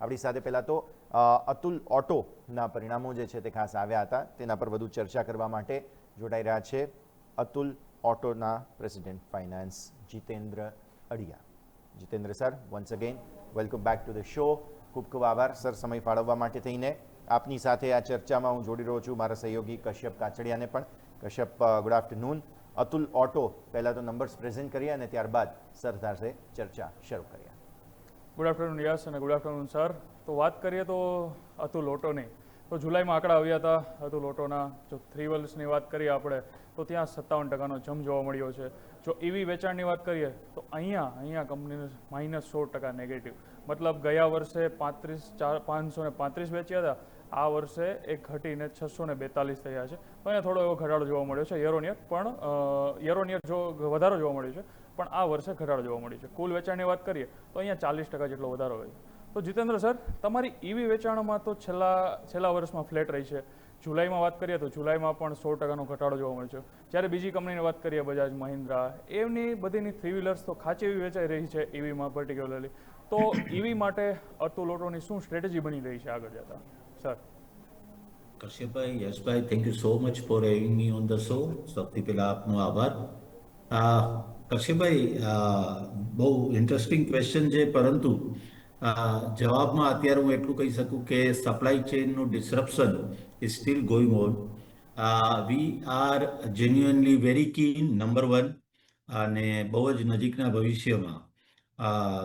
આપણી સાથે પહેલાં તો અતુલ ઓટોના પરિણામો જે છે તે ખાસ આવ્યા હતા, તેના પર વધુ ચર્ચા કરવા માટે જોડાઈ રહ્યા છે અતુલ ઓટોના president finance Jitendra Adiya. Jitendra sir, once again welcome back to the show. ખૂબ ખૂબ આભાર સર સમય ફાળવવા માટે થઈને. આપની સાથે આ ચર્ચામાં હું જોડી રહ્યો છું મારા સહયોગી કશ્યપ કાચડિયાને પણ. Kashyap, good afternoon. Atul auto, પહેલાં તો નંબર્સ પ્રેઝન્ટ કર્યા અને ત્યારબાદ સર સાથે ચર્ચા શરૂ કર્યા. ગુડ આફ્ટરનૂન યસ અને ગુડ આફ્ટરનૂન સર. તો વાત કરીએ તો અતુલ ઓટોની, તો જુલાઈમાં આંકડા આવ્યા હતા અતુલ ઓટોના. જો 3 wheelsની વાત કરીએ આપણે તો ત્યાં 57% જમ જોવા મળ્યો છે. જો ઈવી વેચાણની વાત કરીએ તો અહીંયા કંપનીને -16% નેગેટિવ. મતલબ ગયા વર્ષે 535 વેચ્યા હતા, આ વર્ષે એ ઘટીને 642 થયા છે. તો અહીંયા થોડો એવો ઘટાડો જોવા મળ્યો છે. યર ઓન યર જો વધારો જોવા મળ્યો છે, પણ આ વર્ષે ઘટાડો જોવા મળ્યો છે. કુલ વેચાણની વાત કરીએ તો અહીંયા 40% જેટલો વધારો હોય છે. તો જીતેન્દ્ર સર, તમારી ઈવી વેચાણમાં તો છેલ્લા વર્ષમાં ફ્લેટ રહી છે. જુલાઈમાં વાત કરીએ તો જુલાઈમાં પણ 100%નો ઘટાડો જોવા મળ્યો છે. જ્યારે બીજી કંપનીની વાત કરીએ, બજાજ મહિન્દ્રા, એમની બધીની 3 wheelers તો ખાચી એવી વેચાઈ રહી છે ઈવીમાં પર્ટિક્યુલરલી. તો ઈવી માટે અતુલ ઓટોની શું સ્ટ્રેટેજી બની રહી છે આગળ જતા sir? Kashyapbhai, Yashbhai, thank you so much for having me on the show. સૌથી પહેલા આપનો આભાર. કશ્યપભાઈ, બહુ ઇન્ટરેસ્ટિંગ ક્વેશ્ચન છે, પરંતુ જવાબમાં અત્યારે હું એટલું કહી શકું કે સપ્લાય ચેઇનનું disruption is still going on. We are genuinely very keen, number 1, અને બહુ જ નજીકના ભવિષ્યમાં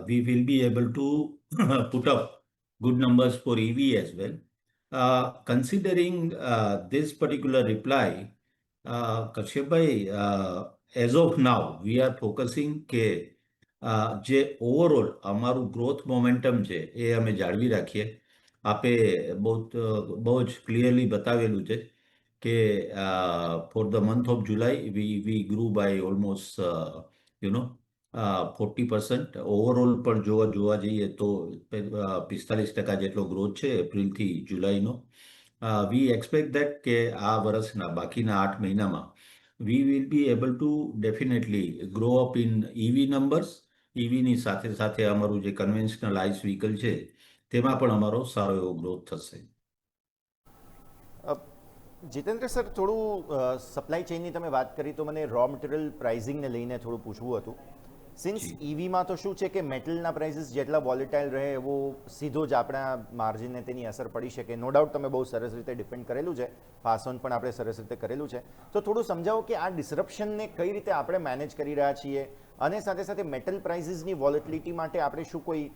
we will be able to put up good numbers for EV as well. Considering this particular reply, Kashyapbhai, as of now, we are focusing કે જે overall અમારું growth momentum છે એ અમે જાળવી રાખીએ. આપે બહુ જ ક્લિયરલી બતાવેલું છે કે for the month of July we grew by almost 40%. Overall પણ જોવા જઈએ તો 45% જેટલો ગ્રોથ છે એપ્રિલથી જુલાઈનો. વી એક્સપેક્ટ દેટ કે આ વર્ષના બાકીના 8 મહિનામાં we will be able to definitely grow up in EV numbers. ઈવીની સાથે અમારું જે કન્વેન્શનલ આઈસ વ્હીકલ છે તેમાં પણ અમારો સારો એવો ગ્રોથ થશે. જીતેન્દ્ર સર, થોડું સપ્લાય ચેઇનની તમે વાત કરી તો મને રો મટીરિયલ પ્રાઇઝિંગને લઈને થોડું પૂછવું હતું. સિન્સ ઈવીમાં તો શું છે કે મેટલના પ્રાઇસીસ જેટલા વોલેટાઇલ રહે એવો સીધો જ આપણા માર્જિનને તેની અસર પડી શકે. નો ડાઉટ તમે બહુ સરસ રીતે ડિપેન્ડ કરેલું છે, પાસ ઓન પણ આપણે સરસ રીતે કરેલું છે. તો થોડું સમજાવો કે આ ડિસરપ્શનને કઈ રીતે આપણે મેનેજ કરી રહ્યા છીએ, અને સાથે સાથે મેટલ પ્રાઇસીસની વોલેટિલિટી માટે આપણે શું કોઈ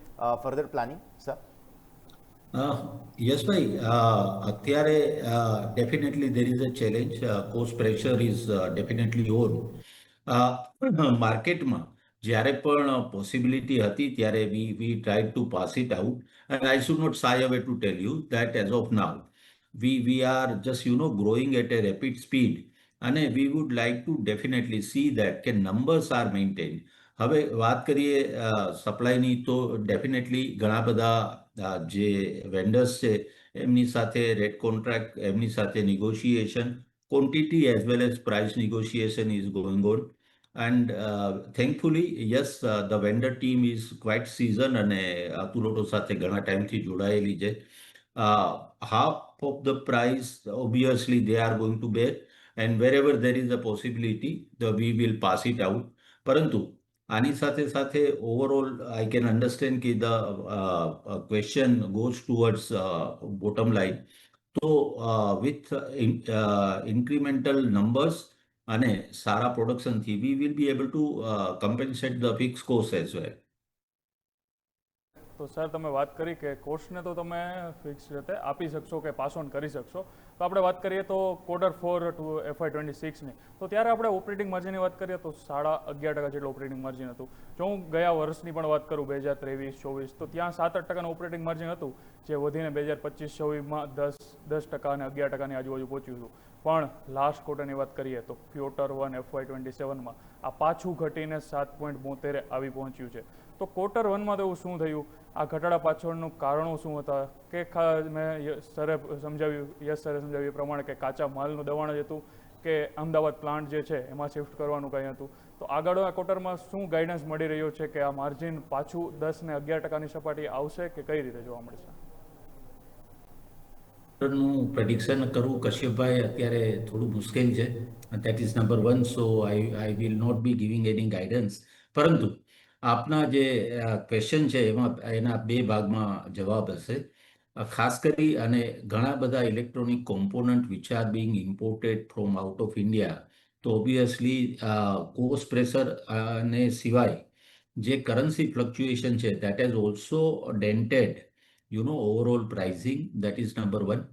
ફર્ધર પ્લાનિંગ સર? યશભાઈ, અત્યારે definitely there is a challenge. Cost pressure is definitely on. માર્કેટમાં જ્યારે પણ પોસિબિલિટી હતી ત્યારે we tried to pass it out, and I should not shy away to tell you that as of now we are just growing at a rapid speed, અને we would like to definitely see that કે numbers are maintain. હવે વાત કરીએ સપ્લાયની તો definitely ઘણા બધા જે vendors છે એમની સાથે રેટ કોન્ટ્રાક્ટ, એમની સાથે negotiation, quantity as well as price negotiation is going on. And thankfully, yes, the vendor team is quite seasoned અને અતુલ ઓટો સાથે ઘણા ટાઈમથી જોડાયેલી છે. Half of the price, obviously, they are going to bear, and wherever there is a possibility, we will pass it out. પરંતુ આની સાથે overall I can understand કે the question goes towards bottom line. તો with incremental numbers અને સારા પ્રોડક્શનથી we will be able to compensate the fix cost as well. તો sir, તમે વાત કરી કે કોસ્ટને તો તમે ફિક્સ રીતે આપી શકશો કે પાસ ઓન કરી શકશો. તો આપણે વાત કરીએ તો Q4 ટુ FY26ની, તો ત્યારે આપણે ઓપરેટિંગ માર્જિનની વાત કરીએ તો 11.5% જેટલું ઓપરેટિંગ માર્જિન હતું. જો હું ગયા વર્ષની પણ વાત કરું 2023-24, તો ત્યાં 7-8% ઓપરેટિંગ માર્જિન હતું, જે વધીને 2025-26માં 10% અને 11%ની આજુબાજુ પહોંચ્યું હતું. પણ લાસ્ટ ક્વાર્ટરની વાત કરીએ તો Q1 FY27માં આ પાછું ઘટીને 7.72 આવી પહોંચ્યું છે. તો Q1માં તો એવું શું થયું? આ ઘટાડા પાછળનું કારણો શું હતા? કે મેં સરે સમજાવ્યું એ પ્રમાણે કે કાચા માલનું દબાણ જ હતું, કે અમદાવાદ પ્લાન્ટ જે છે એમાં શિફ્ટ કરવાનું કંઈ હતું. તો આગળના ક્વાર્ટરમાં શું ગાઈડન્સ મળી રહ્યો છે કે આ માર્જિન પાછું 10 ને 11% સપાટી આવશે કે કઈ રીતે જોવા મળશે? નું પ્રેડિક્શન કરવું કશ્યપભાઈ અત્યારે થોડું મુશ્કેલ છે. That is number 1. So I will not be giving any guidance. પરંતુ આપના જે ક્વેશ્ચન છે એમાં એના બે ભાગમાં જવાબ હશે. ખાસ કરી અને ઘણા બધા electronic component which are Bing imported from out of India, તો ઓબ્વિયસલી કોસ્ટ પ્રેશર અને સિવાય જે કરન્સી ફ્લક્ચ્યુએશન છે that has also dented overall pricing. That is number 1.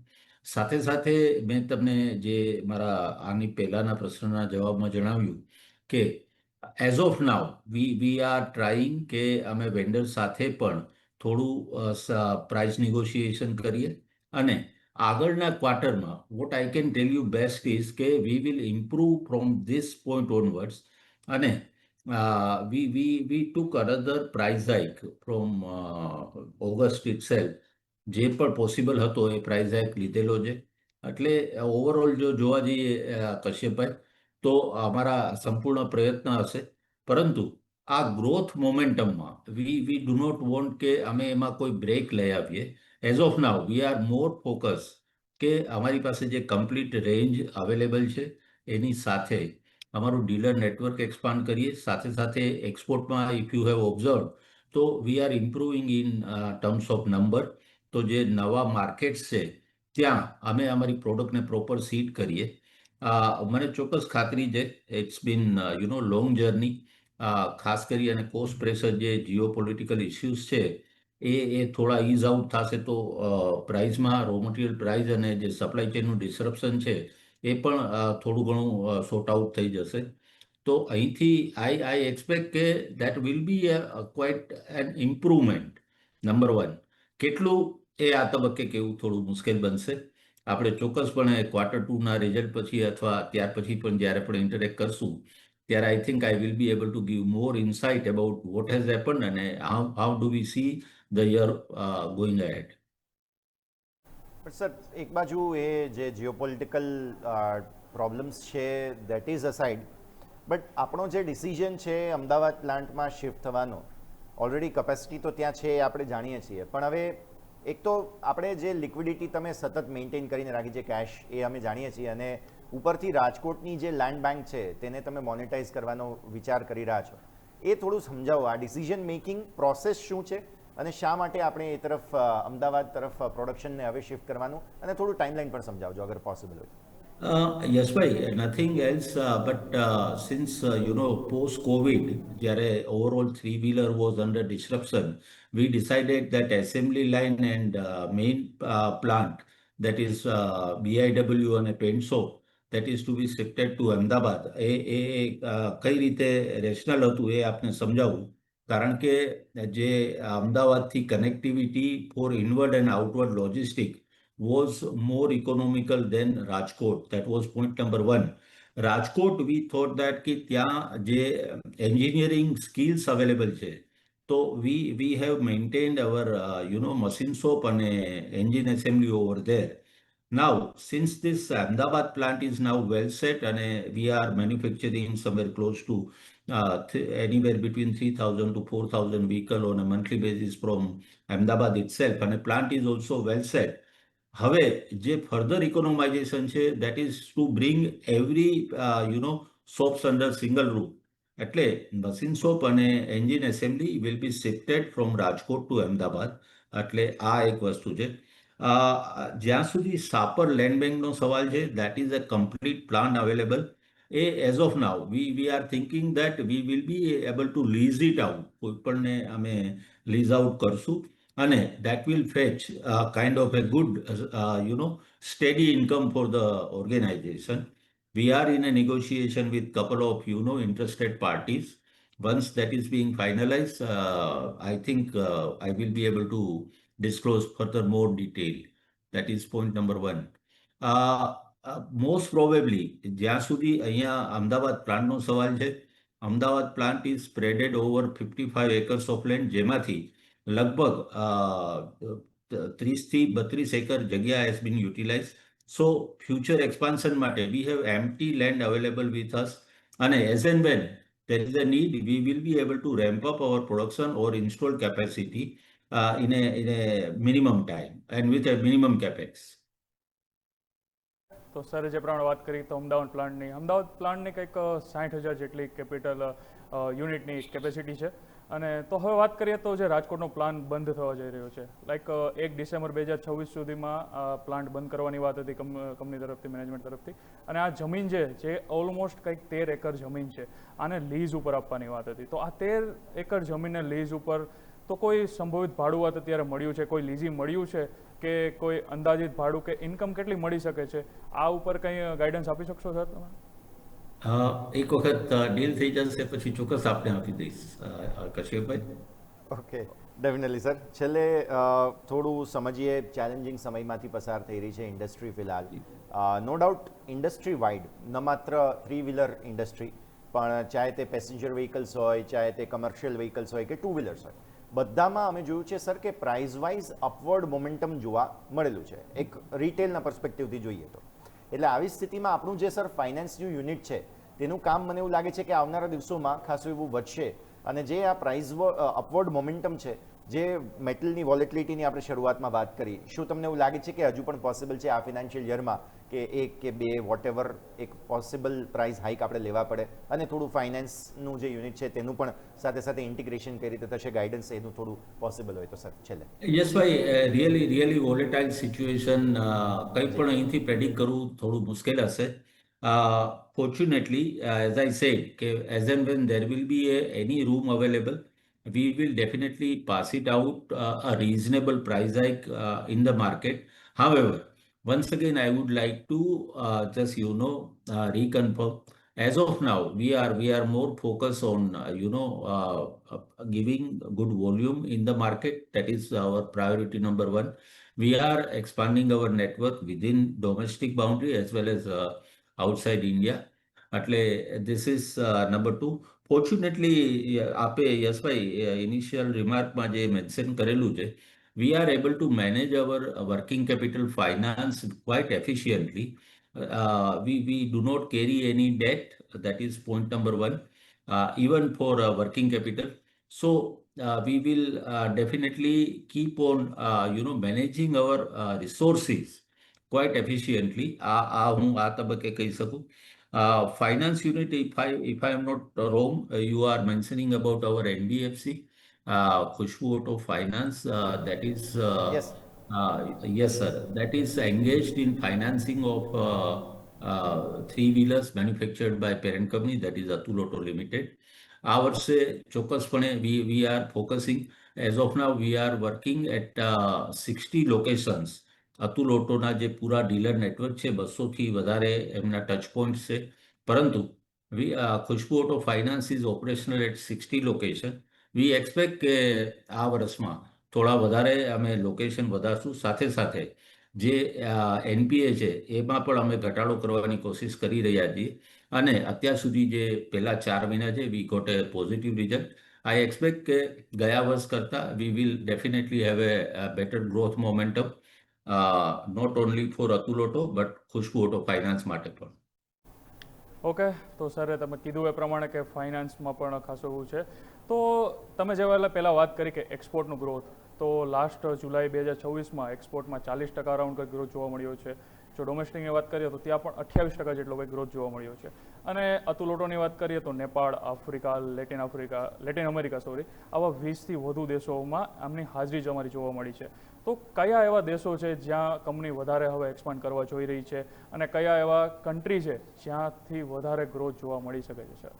સાથે સાથે મેં તમને જે મારા આની પહેલાના પ્રશ્નના જવાબમાં જણાવ્યું કે as of now we are trying કે અમે વેન્ડર સાથે પણ થોડું પ્રાઇસ નિગોશિએશન કરીએ અને આગળના ક્વાર્ટરમાં what I can tell you best is કે we will improve from this point onwards. અને we took another price hike from August itself. જે પણ પોસિબલ હતો એ પ્રાઇસ હાઇક લીધેલો છે. એટલે ઓવરઓલ જો જોવા જઈએ કશ્યપભાઈ, તો અમારા સંપૂર્ણ પ્રયત્ન હશે. પરંતુ આ ગ્રોથ મોમેન્ટમમાં વી ડુ નોટ વોન્ટ કે અમે એમાં કોઈ બ્રેક લઈ આવીએ. As of now we are more focus કે અમારી પાસે જે કમ્પ્લીટ રેન્જ અવેલેબલ છે એની સાથે અમારું ડીલર નેટવર્ક એક્સપાન્ડ કરીએ. સાથે સાથે એક્સપોર્ટમાં ઇફ યુ હેવ ઓબ્ઝર્વ તો we are improving in terms of number. તો જે નવા માર્કેટ્સ છે ત્યાં અમે અમારી પ્રોડક્ટને પ્રોપર સીડ કરીએ. મને ચોક્કસ ખાતરી છે ઇટ્સ બીન લોંગ જર્ની. ખાસ કરી અને કોસ્ટ પ્રેશર જે જીઓપોલિટિકલ ઇસ્યુઝ છે એ થોડા ઇઝ આઉટ થશે તો પ્રાઇસમાં રો મટીરિયલ પ્રાઇસ અને જે સપ્લાય ચેનનું ડિસ્રપ્શન છે એ પણ થોડું ઘણું સોર્ટ આઉટ થઈ જશે. તો અહીંથી આઈ એક્સપેક્ટ કે that will be quite an improvement. Number 1. કેટલું એ આ તબક્કે કેવું થોડું મુશ્કેલ બનશે. આપણે ચોક્કસપણે Q2ના રિઝલ્ટ પછી અથવા ત્યાર પછી પણ જ્યારે પણ ઇન્ટરેક્ટ કરશું ત્યારે I think I will be able to give more insight about what has happened અને how do we see the year going ahead. But sir, એક બાજુ એ જે જીઓપોલિટિકલ પ્રોબ્લેમ્સ છે દેટ ઇઝ અસાઇડ, બટ આપણો જે ડિસિઝન છે અમદાવાદ પ્લાન્ટમાં શિફ્ટ થવાનો, ઓલરેડી કેપેસિટી તો ત્યાં છે એ આપણે જાણીએ છીએ, પણ હવે એક તો આપણે જે લિક્વિડિટી તમે સતત મેન્ટેન કરીને રાખી છે કેશ એ અમે જાણીએ છીએ, અને ઉપરથી રાજકોટની જે લેન્ડ બેંક છે તેને તમે મોનેટાઇઝ કરવાનો વિચાર કરી રહ્યા છો. એ થોડું સમજાવો, આ ડિસિઝન મેકિંગ પ્રોસેસ શું છે અને શા માટે આપણે એ તરફ અમદાવાદ તરફ પ્રોડક્શનને હવે શિફ્ટ કરવાનું, અને થોડું ટાઈમલાઈન પણ સમજાવજો અગર પોસિબલ હોય. Yes, bhai, nothing else. But since, post-COVID, જ્યારે overall three-wheeler was under disruption, we decided that assembly line and main plant, that is BIW and Penso, that is to be shifted to Ahmedabad. કઈ રીતે rational હતું એ આપને સમજાવું. કારણ કે જે અમદાવાદથી connectivity for inward and outward logistic was more economical than Rajkot. That was point number 1. Rajkot, we thought that कि ત્યાં જે engineering skills available છે, તો we have maintained our machine shop and engine assembly over there. Now, since this Ahmedabad plant is now well set and we are manufacturing somewhere close to anywhere between 3,000 to 4,000 vehicle on a monthly basis from Ahmedabad itself, and the plant is also well set. હવે જે further economisation છે that is to bring every shops under single roof. એટલે machine shop અને engine assembly will be shifted from Rajkot to Ahmedabad. એટલે આ એક વસ્તુ છે. જ્યાં સુધી સાપર લેન્ડ બેંકનો સવાલ છે, that is a complete plan available. As of now we are thinking that we will be able to lease it out. કોઈપણને અમે લીઝ આઉટ કરશું અને that will fetch kind of a good, steady income for the organization. We are in a negotiation with couple of, interested parties. Once that is being finalized, I think I will be able to disclose further more detail. That is point number 1. Most probably, જ્યાં સુધી અહીંયા અમદાવાદ પ્લાન્ટનો સવાલ છે, Ahmedabad plant is spreaded over 55 acres of land, જેમાંથી લગભગ 30 થી 32 acre જગ્યા has been utilized. So future expansion માટે we have empty land available with us, and as and when there is a need, we will be able to ramp up our production or install capacity in a minimum time and with a minimum capex. તો સરે જે પ્રમાણે વાત કરી તો અમદાવાદ પ્લાન્ટની કંઈક 60,000 જેટલી કેપિટલ યુનિટની કેપેસિટી છે. અને તો હવે વાત કરીએ તો જે રાજકોટનો પ્લાન બંધ થવા જઈ રહ્યો છે, લાઈક 1 ડિસેમ્બર 2026 સુધીમાં પ્લાન્ટ બંધ કરવાની વાત હતી કંપની તરફથી, મેનેજમેન્ટ તરફથી. અને આ જમીન છે જે ઓલમોસ્ટ કંઈક 13 એકર જમીન છે, આને લીઝ ઉપર આપવાની વાત હતી. તો આ 13 એકર જમીનને લીઝ ઉપર તો કોઈ સંભવિત ભાડુઆત અત્યારે મળ્યું છે, કોઈ લીઝી મળ્યું છે કે કોઈ અંદાજિત ભાડું કે ઇન્કમ કેટલી મળી શકે છે, આ ઉપર કંઈ ગાઈડન્સ આપી શકશો સર તમે? એક વખત ડીલ થઈ જશે પછી ચોક્કસ આપને આપી દઈશ કશ્યપભાઈ. Okay, definitely sir. છેલ્લે થોડું સમજીએ, ચેલેન્જિંગ સમયમાંથી પસાર થઈ રહી છે ઇન્ડસ્ટ્રી ફિલહાલ. નો ડાઉટ ઇન્ડસ્ટ્રી વાઇડ, ન માત્ર 3 વ્હીલર ઇન્ડસ્ટ્રી, પણ ચાહે તે પેસેન્જર વ્હીકલ્સ હોય, ચાહે તે કમર્શિયલ વ્હીકલ્સ હોય કે 2 વ્હીલર્સ હોય, બધામાં અમે જોયું છે સર કે પ્રાઇસ વાઇઝ અપવર્ડ મોમેન્ટમ જોવા મળેલું છે, એક રિટેલના પર્સપેક્ટિવથી જોઈએ તો. એટલે આવી સ્થિતિમાં આપણું જે સર ફાઇનાન્સનું યુનિટ છે તેનું કામ મને એવું લાગે છે કે આવનારા દિવસોમાં ખાસું એવું વધશે. અને જે આ પ્રાઇસ અપવર્ડ મોમેન્ટમ છે, જે મેટલની વોલેટિલિટીની આપણે શરૂઆતમાં વાત કરી, શું તમને એવું લાગે છે કે હજુ પણ પોસિબલ છે આ ફિનાન્શિયલ યરમાં કે 1 કે 2 વોટેવર એક પોસિબલ પ્રાઇસ હાઇક આપણે લેવા પડે? અને થોડું ફાઇનાન્સનું જે યુનિટ છે તેનું પણ સાથે સાથે ઇન્ટિગ્રેશન કઈ રીતે થશે, ગાઈડન્સ એનું થોડું પોસિબલ હોય તો સર છેલ્લે. યસભાઈ, રિયલી વોલેટાઇલ સિચ્યુએશન, કંઈ પણ અહીંથી પ્રેડિક્ટ કરવું થોડું મુશ્કેલ હશે. Fortunately, as I said, as and when there will be any room available, we will definitely pass it out a reasonable price hike in the market. However, once again, I would like to just reconfirm. As of now, we are more focused on giving good volume in the market. That is our priority number one. We are expanding our network within domestic boundary as well as outside India. એટલે this is number 2. Fortunately, આપે યશભાઈ initial રિમાર્કમાં જે mention કરેલું છે, we are able to manage our working capital finance quite efficiently. We do not carry any debt. That is point number 1, even for working capital. So we will definitely keep on managing our resources quite efficiently. હું આ તબક્કે કહી શકું. Finance unit, if I am not wrong, you are mentioning about our NBFC, Khushbu Auto Finance. That is, Yes. yes, sir. That is engaged in financing of 3-wheelers manufactured by parent company, that is Atul Auto Limited. આ વર્ષે ચોક્કસપણે we are focusing. As of now, we are working at 60 locations. Atul ઓટોના જે પૂરા dealer network છે, 200થી વધારે એમના touch point છે. પરંતુ Khushbu auto finance is operational at 60 location. We expect કે આ વર્ષમાં થોડા વધારે અમે લોકેશન વધારશું. સાથે સાથે જે એનપીએ છે એમાં પણ અમે ઘટાડો કરવાની કોશિશ કરી રહ્યા છીએ. અને અત્યાર સુધી જે પહેલા 4 મહિના છે, we got a positive result. I expect કે ગયા વર્ષ કરતાં we will definitely have a better growth momentum. Not only for Atul Auto but Khushbu Auto Finance માટે પણ. ઓકે, તો સરે તમે કીધું એ પ્રમાણે કે ફાઇનાન્સમાં પણ ખાસું એવું છે. તો તમે જે પહેલાં વાત કરી કે એક્સપોર્ટનું ગ્રોથ, તો લાસ્ટ જુલાઈ 2026માં એક્સપોર્ટમાં 40% અરાઉન્ડ કંઈક ગ્રોથ જોવા મળ્યો છે. જો ડોમેસ્ટિકની વાત કરીએ તો ત્યાં પણ 28% જેટલો કંઈક ગ્રોથ જોવા મળ્યો છે. અને અતુલ ઓટોની વાત કરીએ તો નેપાળ, આફ્રિકા, લેટિન અમેરિકા આવા 20થી વધુ દેશોમાં આમની હાજરી અમારી જોવા મળી છે. તો કયા એવા દેશો છે જ્યાં કંપની વધારે હવે એક્સપાન્ડ કરવા જોઈ રહી છે, અને કયા એવા કન્ટ્રી છે જ્યાંથી વધારે ગ્રોથ જોવા મળી શકે છે સર?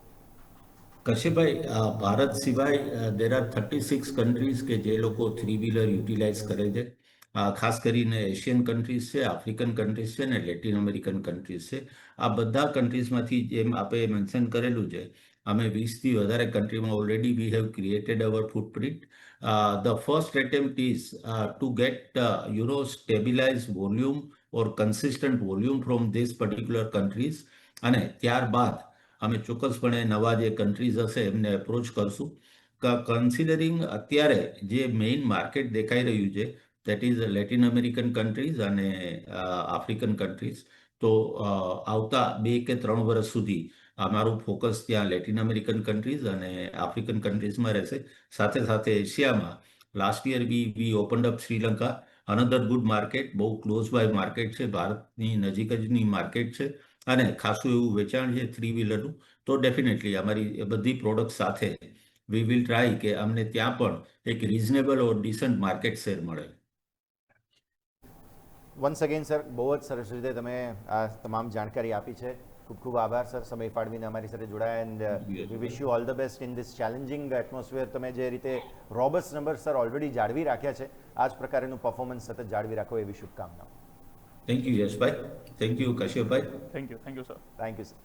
કશ્યપભાઈ, ભારત સિવાય there are 36 કન્ટ્રીઝ કે જે લોકો 3-wheeler યુટિલાઇઝ કરે છે. ખાસ કરીને એશિયન કન્ટ્રીઝ છે, આફ્રિકન કન્ટ્રીઝ છે અને લેટિન અમેરિકન કન્ટ્રીઝ છે. આ બધા કન્ટ્રીઝમાંથી જેમ આપણે મેન્શન કરેલું છે, અમે 20થી વધારે કન્ટ્રીમાં already we have created our footprint. The first attempt is to get stabilized volume or consistent volume from these particular countries. અને ત્યારબાદ અમે ચોક્કસપણે નવા જે કન્ટ્રીઝ હશે એમને એપ્રોચ કરશું. કન્સિડરિંગ અત્યારે જે મેઇન માર્કેટ દેખાઈ રહ્યું છે that is Latin American countries અને African countries. તો આવતા 2 કે 3 વર્ષ સુધી અમારું ફોકસ ત્યાં લેટિન અમેરિકન કન્ટ્રીઝ અને આફ્રિકન કન્ટ્રીઝમાં રહેશે. સાથે સાથે એશિયામાં લાસ્ટ યર વી opened up Sri Lanka, another good market, બહુ ક્લોઝ બાય માર્કેટ છે, ભારતની નજીક જની માર્કેટ છે અને ખાસું એવું વેચાણ છે 3 વ્હીલરનું. તો ડેફિનેટલી અમારી બધી પ્રોડક્ટ સાથે વી વિલ ટ્રાય કે અમને ત્યાં પણ એક રિઝનેબલ ઓર ડિસન્ટ માર્કેટ શેર મળે. વન્સ અગેન સર, બહુ જ સરસ રીતે તમે આ તમામ જાણકારી આપી છે. ખૂબ ખૂબ આભાર સર, સમય ફાળવીને અમારી સાથે જોડાયા. And we wish you all the best in this challenging atmosphere. તમે જે રીતે રોબસ્ટ નંબર સર ઓલરેડી જાળવી રાખ્યા છે, આ જ પ્રકારનું પરફોર્મન્સ સતત જાળવી રાખો એવી શુભકામનાઓ. Thank you Yashbhai, thank you Kashyapbhai. Thank you sir. Thank you sir.